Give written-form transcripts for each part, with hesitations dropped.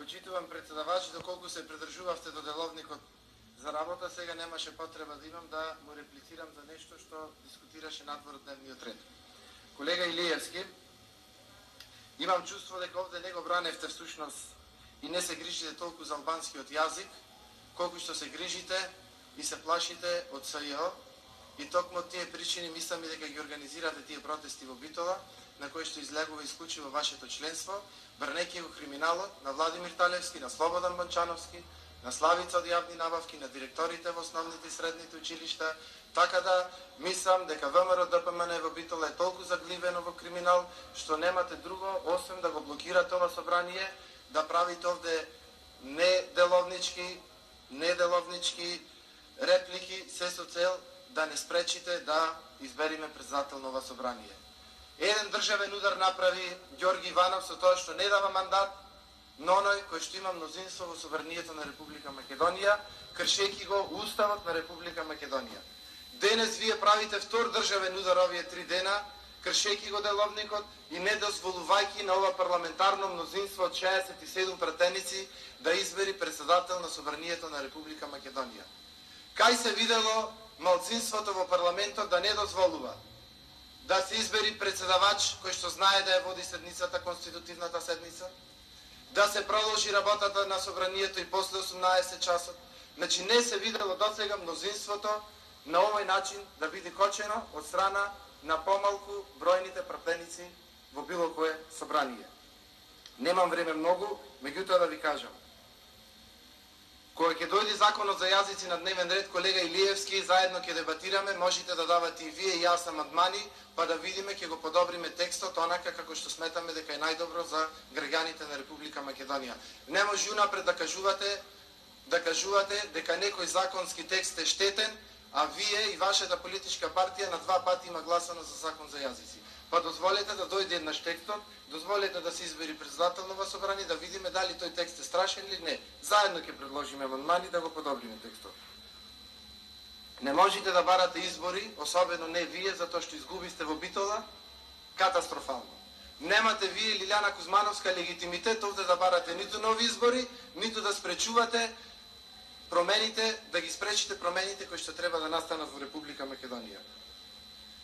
Почитувам председавач, доколку се придржувавте до деловникот за работа, сега немаше потреба да имам да му реплицирам за нешто што дискутираше надвор од дневниот ред. Колега Илиевски, имам чувство дека овде не го браневте всушност и не се грижите толку за албанскиот јазик, колку што се грижите и се плашите од СЈО, и токму од тие причини мислам и дека ги организирате тие протести во Битола, на кои што излегува исклучиво вашето членство, брнејќи го криминалот на Владимир Талевски, на Слободан Банчановски, на Славица од јавни набавки, на директорите во основните и средните училишта, така да мислам дека ВМРО ДПМН во Битола е толку загливено во криминал, што немате друго освен да го блокирате ова собрание, да правите овде неделовнички реплики, се со цел да не спречите да избериме председател на ова собрание. Еден државен удар направи Ѓорги Иванов со тоа што не дава мандат на оној кој што има мнозинство во собранието на Република Македонија, кршејќи го Уставот на Република Македонија. Денес вие правите втор државен удар овие 3 дена, кршејќи го деловникот и не дозволувајќи на ова парламентарно мнозинство од 67 пратеници да избери председател на собранието на Република Македонија. Кај се видело малцинството во парламентот да не дозволува да се избери председавач кој што знае да ја води седницата, конститутивната седница, да се продолжи работата на собранието и после 18 часот. Значи не се видело досега мнозинството на овој начин да биде кочено од страна на помалку бројните пратеници во било кое собрание. Немам време многу, меѓутоа да ви кажам. Кога ќе дојде законот за јазици на дневен ред, колега Илиевски, заедно ќе дебатираме, можете да давате и вие и јас амандмани, па да видиме, ќе го подобриме текстот онака како што сметаме дека е најдобро за граѓаните на Република Македонија. Не може унапред да кажувате дека некој законски текст е штетен, а вие и вашата политичка партија на 2 пати има гласано за закон за јазици. Па дозволете да дојде еднаш текстот, дозволете да се избери председател на ова собрание, да видиме дали тој текст е страшен или не. Заедно ќе предложиме амандмани да го подобриме текстот. Не можете да барате избори, особено не вие, затоа што изгубисте во Битола, катастрофално. Немате вие, Лилјана Кузмановска, легитимитет овде да барате ниту нови избори, ниту да спречувате промените, да ги спречите промените кои што треба да настанат во Република Македонија.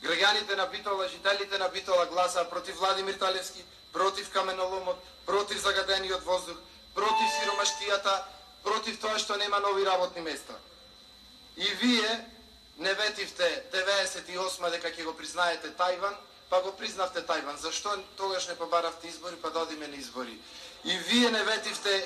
Граѓаните на Битола, жителите на Битола гласаа против Владимир Талевски, против каменоломот, против загадениот воздух, против сиромаштијата, против тоа што нема нови работни места. И вие не ветивте 98 дека ќе го признаете Тајван, па го признавте Тајван. Зашто тогаш не побаравте избори, па да одиме на избори? И вие не ветивте